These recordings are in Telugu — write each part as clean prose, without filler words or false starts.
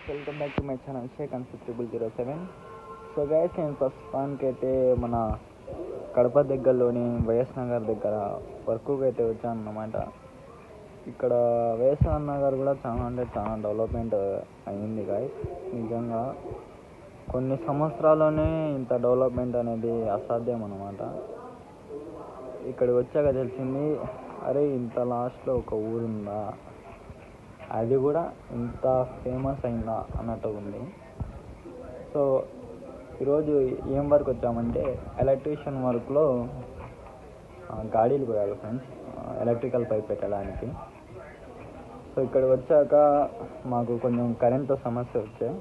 Welcome back to my channel Shaik Ansip 007. So guys, నేను ప్రస్తుతానికి అయితే మన కడప దగ్గరలోని వైఎస్ నగర్ దగ్గర వర్క్కి అయితే వచ్చాను అన్నమాట. ఇక్కడ వైఎస్ నగర్ కూడా చాలా డెవలప్మెంట్ అయింది గాయస్. నిజంగా కొన్ని సంవత్సరాల్లోనే ఇంత డెవలప్మెంట్ అనేది అసాధ్యం అన్నమాట. ఇక్కడికి వచ్చాక తెలిసింది, అరే ఇంత లాస్ట్లో ఒక ఊరుందా, అది కూడా ఇంత ఫేమస్ అయిందా అన్నట్టు ఉంది. సో ఈరోజు ఏం వర్క్ వచ్చామంటే ఎలక్ట్రీషియన్ వర్క్లో గాడీలు పోయాలి ఫ్రెండ్స్, ఎలక్ట్రికల్ పైప్ పెట్టడానికి. సో ఇక్కడ వచ్చాక మాకు కొంచెం కరెంటు సమస్య వచ్చాయి.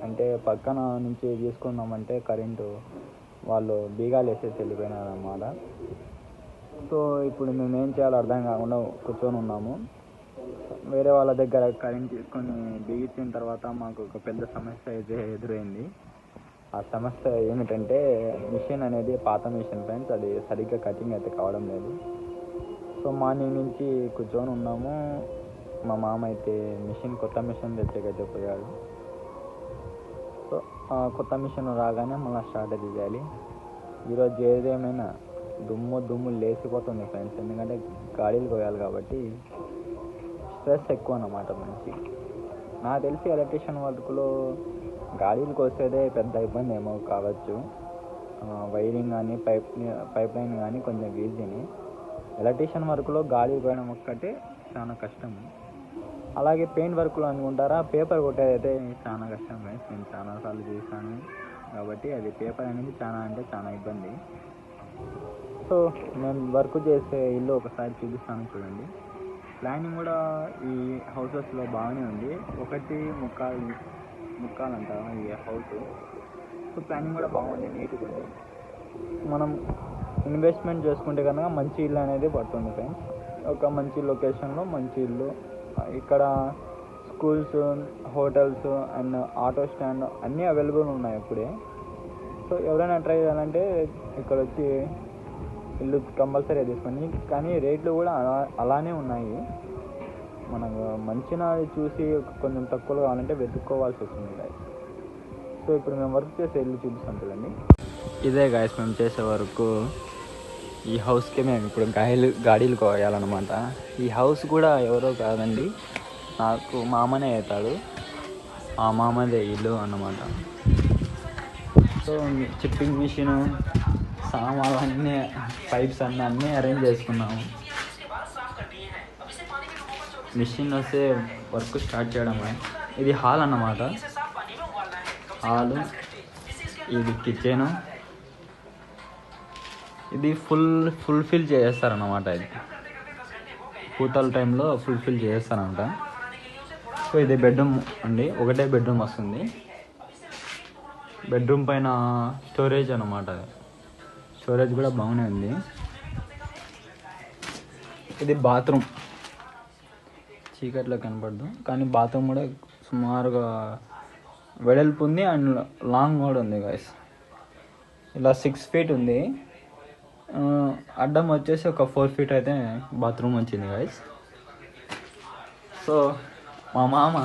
అంటే పక్కన నుంచి తీసుకున్నామంటే కరెంటు వాళ్ళు బీగాలు వేసేసి వెళ్ళిపోయినారు అన్నమాట. సో ఇప్పుడు మేము ఏం చేయాలో అర్థం కాకుండా కూర్చొని ఉన్నాము. వేరే వాళ్ళ దగ్గర కరెంట్ తీసుకొని బిగించిన తర్వాత మాకు ఒక పెద్ద సమస్య అయితే ఎదురైంది. ఆ సమస్య ఏమిటంటే మిషన్ అనేది పాత మిషన్ ఫ్రెండ్స్, అది సరిగ్గా కటింగ్ అయితే కావడం లేదు. సో మార్నింగ్ నుంచి కూర్చొని ఉన్నాము. మా మామ అయితే కొత్త మిషన్ తెచ్చేకైతే పోయాడు. సో కొత్త మిషన్ రాగానే మళ్ళీ స్టార్ట్ అయితే చేయాలి. ఈరోజు ఏదేమైనా దుమ్ము లేచిపోతుంది ఫ్రెండ్స్, ఎందుకంటే గాడీలు పోయాలి కాబట్టి స్ట్రెస్ ఎక్కువ అన్నమాట మనకి. నాకు తెలిసి ఎలక్ట్రీషియన్ వర్క్లో గాడీలు కోసేదే పెద్ద ఇబ్బంది ఏమో కావచ్చు. వైరింగ్ కానీ పైప్ లైన్ కానీ కొంచెం ఈజీని. ఎలక్ట్రీషియన్ వర్క్లో గాడీలు పోయడం ఒక్కటే చాలా కష్టం. అలాగే పెయింట్ వర్క్లో అనుకుంటారా, పేపర్ కొట్టేదైతే చాలా కష్టం ఫ్రెండ్స్. నేను చాలాసార్లు చూసాను కాబట్టి అది పేపర్ అనేది చాలా ఇబ్బంది. సో నేను వర్క్ చేసే ఇల్లు ఒకసారి చూపిస్తాను చూడండి. ప్లానింగ్ కూడా ఈ హౌసెస్లో బాగానే ఉంది. 1.75 అంట ఈ హౌస్. సో ప్లానింగ్ కూడా బాగుంది, నీట్గా ఉంది. మనం ఇన్వెస్ట్మెంట్ చేసుకుంటే కనుక మంచి ఇల్లు అనేది పడుతుంది ఫ్రెండ్స్. ఒక మంచి లొకేషన్లో మంచి ఇల్లు. ఇక్కడ schools, hotels and auto stand అన్నీ అవైలబుల్ ఉన్నాయి ఇప్పుడే. సో ఎవరైనా ట్రై చేయాలంటే ఇక్కడ వచ్చి ఇల్లు కంపల్సరీ తీసుకోండి. కానీ రేట్లు కూడా అలానే ఉన్నాయి. మనకు మంచినది చూసి కొంచెం తక్కువలో కావాలంటే వెతుక్కోవాల్సి వస్తుంది గాయస్. సో ఇప్పుడు మేము వర్క్ చేసే ఇల్లు చూపిస్తాం చూడండి. ఇదే గాయస్ మేము చేసే వరకు. ఈ హౌస్కి మేము ఇప్పుడు గాడీలు కోయాలన్నమాట. ఈ హౌస్ కూడా ఎవరో కాదండి, నాకు మామనే అవుతాడు. ఆ మామదే ఇల్లు అన్నమాట. సో చిప్పింగ్ మిషన్, సామాన్లు అన్నీ, పైప్స్ అన్నీ అరేంజ్ చేసుకున్నాము. మిషన్ వస్తే వర్క్ స్టార్ట్ చేయడం. ఇది హాల్ అన్నమాట. హాలు, ఇది కిచెను. ఇది ఫుల్ఫిల్ చేస్తారన్నమాట. ఇది పూతల టైంలో ఫుల్ఫిల్ చేస్తారంట. సో ఇది బెడ్రూమ్ అండి, ఒకటే బెడ్రూమ్ వస్తుంది. బెడ్రూమ్ పైన స్టోరేజ్ అన్నమాట. స్టోరేజ్ కూడా బాగానే ఉంది. ఇది బాత్రూమ్, చీకట్లో కనపడదు కానీ బాత్రూమ్ కూడా సుమారుగా వెడల్పు ఉంది అండ్ లాంగ్ కూడా ఉంది గాయస్. ఇలా 6 feet ఉంది. అడ్డం వచ్చేసి ఒక 4 feet అయితే బాత్రూమ్ వచ్చింది గాయస్. సో మా మామ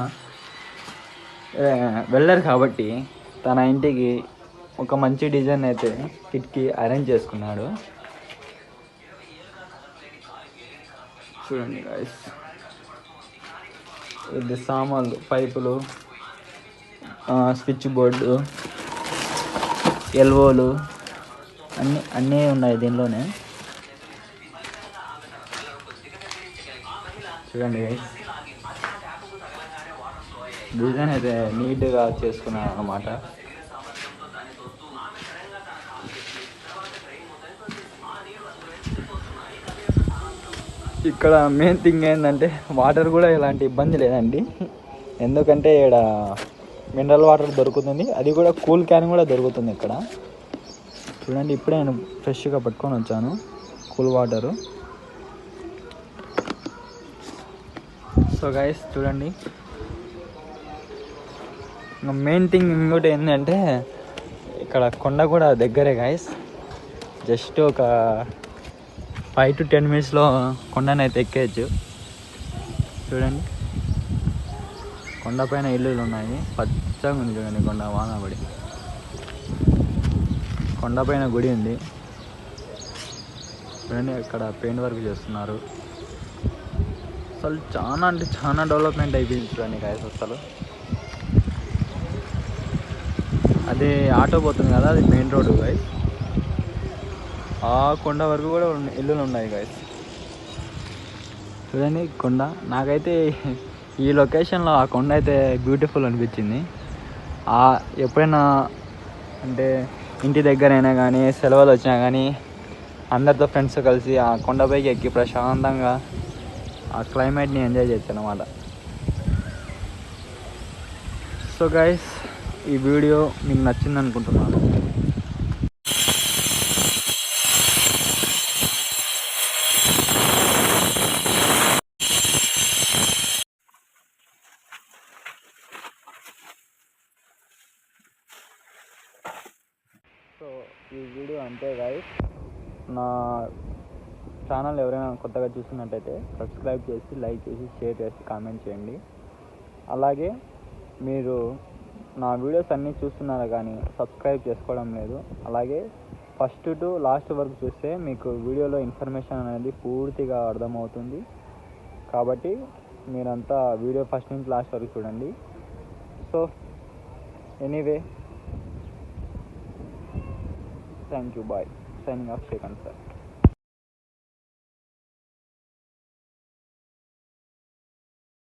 వెళ్ళారు కాబట్టి తన ఇంటికి ఒక మంచి డిజైన్ అయితే కిటికీ అరేంజ్ చేసుకున్నాడు. చూడండి గాయస్, ఇది సామాన్లు, పైపులు, స్విచ్ బోర్డు, ఎల్వోలు అన్నీ ఉన్నాయి దీనిలోనే. చూడండి గైస్, డిజైన్ అయితే నీట్గా చేసుకున్నాను అన్నమాట. ఇక్కడ మెయిన్ థింగ్ ఏంటంటే వాటర్ కూడా ఎలాంటి ఇబ్బంది లేదండి. ఎందుకంటే ఇక్కడ మినరల్ వాటర్ దొరుకుతుంది, అది కూడా కూల్ క్యాన్ కూడా దొరుకుతుంది ఇక్కడ. చూడండి, ఇప్పుడే నేను ఫ్రెష్గా పట్టుకొని వచ్చాను కూల్ వాటరు. సో గైస్ చూడండి, మెయిన్ థింగ్ ఇంకోటి ఏంటంటే ఇక్కడ కొండ కూడా దగ్గరే గైస్. జస్ట్ ఒక 5 to 10 minutes కొండనైతే ఎక్కేయచ్చు. చూడండి కొండపైన ఇల్లులు ఉన్నాయి, పచ్చగా ఉంది చూడండి కొండ వానబడి. కొండపైన గుడి ఉంది చూడండి, ఇక్కడ పెయింట్ వర్క్ చేస్తున్నారు. అసలు చాలా అంటే చాలా డెవలప్మెంట్ అయిపోయింది చూడండి గాయస్. అసలు అది ఆటో పోతుంది కదా, అది మెయిన్ రోడ్డు గాయస్. ఆ కొండ వరకు కూడా ఇల్లులు ఉన్నాయి గాయస్. చూడండి కొండ. నాకైతే ఈ లొకేషన్లో ఆ కొండ అయితే బ్యూటిఫుల్ అనిపించింది. ఎప్పుడైనా అంటే ఇంటి దగ్గరైనా కానీ సెలవులు వచ్చినా కానీ అందరితో ఫ్రెండ్స్ కలిసి ఆ కొండపైకి ఎక్కి ప్రశాంతంగా ఆ క్లైమేట్ని ఎంజాయ్ చేయొచ్చు అన్నమాట. సో గైస్, ఈ వీడియో మీకు నచ్చింది అనుకుంటున్నాను. సో ఈ వీడియో అంతే గైస్. నా ఛానల్ ఎవరైనా కొత్తగా చూస్తున్నట్టయితే సబ్స్క్రైబ్ చేసి, లైక్ చేసి, షేర్ చేసి, కామెంట్ చేయండి. అలాగే మీరు నా వీడియోస్ అన్నీ చూస్తున్నారు కానీ సబ్స్క్రైబ్ చేసుకోవడం లేదు. అలాగే ఫస్ట్ టు లాస్ట్ వరకు చూస్తే మీకు వీడియోలో ఇన్ఫర్మేషన్ అనేది పూర్తిగా అర్థమవుతుంది. కాబట్టి మీరంతా వీడియో ఫస్ట్ నుంచి లాస్ట్ వరకు చూడండి. So anyway, thank you, bye. Signing off Srikanth sir.